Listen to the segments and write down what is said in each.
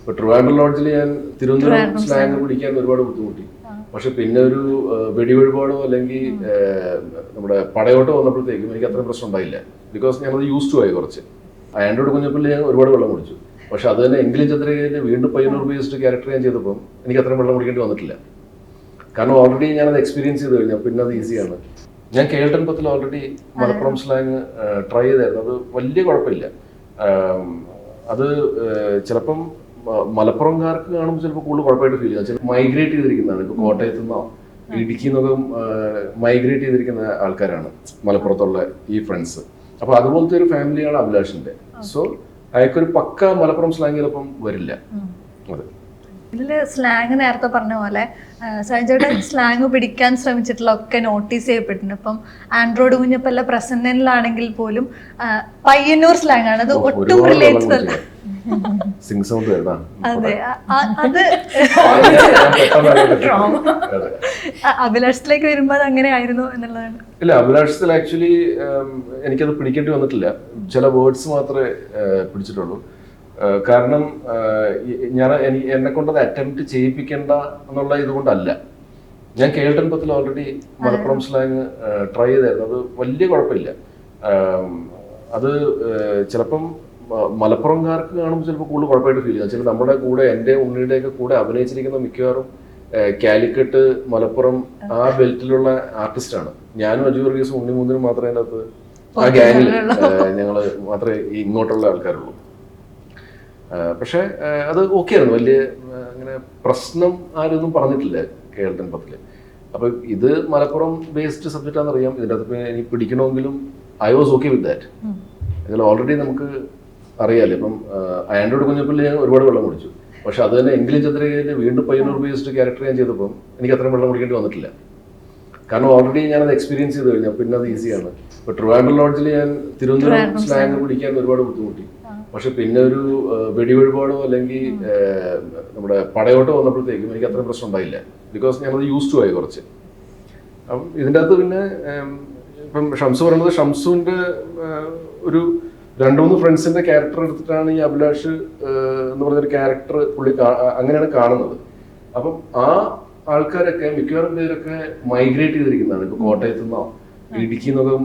ഇപ്പൊ ട്രിവാൻഡ്രം ലോഡ്ജിൽ ഞാൻ തിരുവനന്തപുരം സ്ലാങ് പിടിക്കാൻ ഒരുപാട് ബുദ്ധിമുട്ടി. പക്ഷെ പിന്നെ ഒരു വെടിവഴിപാടോ അല്ലെങ്കിൽ നമ്മുടെ പടയോട്ടോ വന്നപ്പോഴത്തേക്കും എനിക്ക് അത്രയും പ്രശ്നം ഉണ്ടായില്ല. ബിക്കോസ് ഞാനത് യൂസ് ടു ആയി കുറച്ച്. ആൻഡ്രോയിഡ് കുഞ്ഞപ്പള്ളി ഞാൻ ഒരുപാട് വെള്ളം കുടിച്ചു. പക്ഷെ അത് തന്നെ എങ്കിലും ചന്ദ്രകേന്റെ വീണ്ടും പയ്യന്നൂർ ബേസ്ഡ് ക്യാരക്ടർ ഞാൻ ചെയ്തപ്പോൾ എനിക്ക് അത്രയും വെള്ളം കുടിക്കേണ്ടി വന്നിട്ടില്ല. കാരണം ഓൾറെഡി ഞാനത് എക്സ്പീരിയൻസ് ചെയ്ത് കഴിഞ്ഞാൽ പിന്നെ അത് ഈസിയാണ്. ഞാൻ കേൾട്ടൻ പത്തിൽ ഓൾറെഡി മലപ്പുറം സ്ലാങ് ട്രൈ ചെയ്തായിരുന്നു. അത് വലിയ കുഴപ്പമില്ല. അത് ചിലപ്പം മലപ്പുറംകാർക്ക് കാണുമ്പോൾ ചിലപ്പോൾ കൂടുതൽ കുഴപ്പമായിട്ട് ഫീൽ ചെയ്യാം. ചിലപ്പോൾ മൈഗ്രേറ്റ് ചെയ്തിരിക്കുന്നതാണ്. ഇപ്പോൾ കോട്ടയത്തു നിന്നോ ഇടുക്കി നിന്നൊക്കെ മൈഗ്രേറ്റ് ചെയ്തിരിക്കുന്ന ആൾക്കാരാണ് മലപ്പുറത്തുള്ള ഈ ഫ്രണ്ട്സ്. അപ്പോൾ അതുപോലത്തെ ഒരു ഫാമിലിയാണ് അഭിലാഷിന്റെ. സോ അയാൾക്കൊരു പക്ക മലപ്പുറം സ്ലാങ് ചിലപ്പം വരില്ല. അതെ, ഇതില് സ്ലാങ് നേരത്തെ പറഞ്ഞ പോലെ സൈജയുടെ സ്ലാങ് പിടിക്കാൻ ശ്രമിച്ചിട്ടുള്ള ഒക്കെ നോട്ടീസ് ചെയ്യപ്പെട്ടിട്ടുണ്ട്. അപ്പം ആൻഡ്രോയിഡ് കുഞ്ഞപ്പല്ല പ്രസന്റിലാണെങ്കിൽ പോലും പയ്യന്നൂർ സ്ലാങ് ആണ്. അത് ഒട്ടും റിലേറ്റഡ് അല്ല. അതെ, അത് അഭിലാഷത്തിലേക്ക് വരുമ്പോ അത് അങ്ങനെ ആയിരുന്നു എന്നുള്ളതാണ്. ഇല്ല, അഭിലാഷത്തിൽ ആക്ച്വലി എനിക്കത് പിടിക്കേണ്ടി വന്നിട്ടില്ല. ചില വേർഡ്സ് മാത്രമേ പിടിച്ചിട്ടുള്ളൂ. കാരണം ഞാൻ എന്നെ കൊണ്ടത് അറ്റംപ്റ്റ് ചെയ്യിപ്പിക്കേണ്ട എന്നുള്ള ഇതുകൊണ്ടല്ല. ഞാൻ കേൾട്ടൻ പത്തിൽ ഓൾറെഡി മലപ്പുറം സ്ലാങ് ട്രൈ ചെയ്തായിരുന്നു. അത് വലിയ കുഴപ്പമില്ല. അത് ചിലപ്പം മലപ്പുറംകാർക്ക് കാണുമ്പോൾ ചിലപ്പോൾ കൂടുതൽ കുഴപ്പമായിട്ട് ഫീൽ ചെയ്യാം. ചില നമ്മുടെ കൂടെ എൻ്റെ ഉണ്ണിയുടെയൊക്കെ കൂടെ അഭിനയിച്ചിരിക്കുന്ന മിക്കവാറും കാലിക്കറ്റ്, മലപ്പുറം ആ ബെൽറ്റിലുള്ള ആർട്ടിസ്റ്റാണ്. ഞാനും അജു വർഗീസും ഉണ്ണി മൂന്നിനും മാത്രമേ അതിൻ്റെ അകത്ത് ആ ഗ്യാങ്ങിൽ ഞങ്ങൾ മാത്രമേ ഇങ്ങോട്ടുള്ള ആൾക്കാരുള്ളൂ. പക്ഷെ അത് ഓക്കെ ആയിരുന്നു. വലിയ അങ്ങനെ പ്രശ്നം ആരൊന്നും പറഞ്ഞിട്ടില്ല കേൾട്ടൻ പത്തില്. അപ്പൊ ഇത് മലപ്പുറം ബേസ്ഡ് സബ്ജക്റ്റ് ആണെന്നറിയാം. ഇതിൻ്റെ അകത്ത് ഇനി പിടിക്കണമെങ്കിലും I was okay with that. ഇതിൽ ഓൾറെഡി നമുക്ക് അറിയാമല്ലോ. ഇപ്പം ആൻഡ്രോയിഡ് കുഞ്ഞപ്പള്ളി ഞാൻ ഒരുപാട് വെള്ളം കുടിച്ചു. പക്ഷെ അത് തന്നെ എങ്കിലും ചന്ദ്രകേന്റെ വീണ്ടും പയ്യന്നൂർ ബേസ്ഡ് ക്യാരക്ടർ ഞാൻ ചെയ്തപ്പോൾ എനിക്ക് അത്രയും വെള്ളം കുടിക്കേണ്ടി വന്നിട്ടില്ല. കാരണം ഓൾറെഡി ഞാനത് എക്സ്പീരിയൻസ് ചെയ്ത് കഴിഞ്ഞാൽ പിന്നെ അത് ഈസിയാണ്. ഇപ്പൊ ട്രിവാൻഡ്രം ലോഡ്ജിൽ ഞാൻ തിരുവനന്തപുരം സ്ലാങ് പിടിക്കാൻ ഒരുപാട് ബുദ്ധിമുട്ടി. പക്ഷെ പിന്നെ ഒരു വെടിവഴിപാടോ അല്ലെങ്കിൽ നമ്മുടെ പടയോട്ടോ വന്നപ്പോഴത്തേക്കും എനിക്ക് അത്രയും പ്രശ്നം ഉണ്ടായില്ല. ബിക്കോസ് ഞാനത് യൂസ് ടു ആയി കുറച്ച്. അപ്പം ഇതിൻ്റെ അകത്ത് പിന്നെ ഇപ്പം ഷംസു പറയുന്നത് ഷംസുവിൻ്റെ ഒരു 2-3 ഫ്രണ്ട്സിന്റെ ക്യാരക്ടർ എടുത്തിട്ടാണ് ഈ അഭിലാഷ് എന്ന് പറഞ്ഞൊരു ക്യാരക്ടർ പുള്ളി അങ്ങനെയാണ് കാണുന്നത്. അപ്പം ആ ആൾക്കാരൊക്കെ മിക്കവാറും പേരൊക്കെ മൈഗ്രേറ്റ് ചെയ്തിരിക്കുന്നതാണ്. ഇപ്പൊ കോട്ടയത്തു നിന്നോ ഇടുക്കി നിന്നൊക്കെ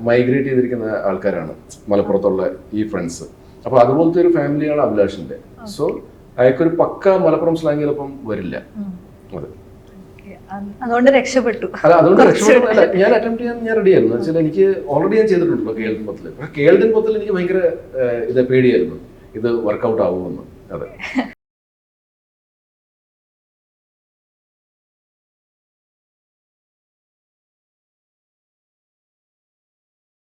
മൈഗ്രേറ്റ് ചെയ്തിരിക്കുന്ന ആൾക്കാരാണ് മലപ്പുറത്തുള്ള ഈ ഫ്രണ്ട്സ്. അപ്പൊ അതുപോലത്തെ ഒരു ഫാമിലിയാണ് അഭിലാഷിന്റെ. സോ അയാൾക്കൊരു പക്ക മലപ്പുറം സ്ലാങ് ചിലപ്പം വരില്ല. അതെ, അതുകൊണ്ട് രക്ഷപ്പെട്ടു. അല്ല, അതുകൊണ്ട് രക്ഷപ്പെട്ടല്ല. ഞാൻ അറ്റംപ്റ്റ് ചെയ്യാൻ ഞാൻ റെഡി ആയിരുന്നു. വെച്ചാൽ എനിക്ക് ഓൾറെഡി ഞാൻ ചെയ്തിട്ടുണ്ടല്ലോ കേൾട്ടൻ പത്തില്. പക്ഷെ കേൾട്ടൻ പത്തിൽ എനിക്ക് ഭയങ്കര ഇത് പേടിയായിരുന്നു, ഇത് വർക്കൗട്ട് ആവുമെന്ന്. അതെ.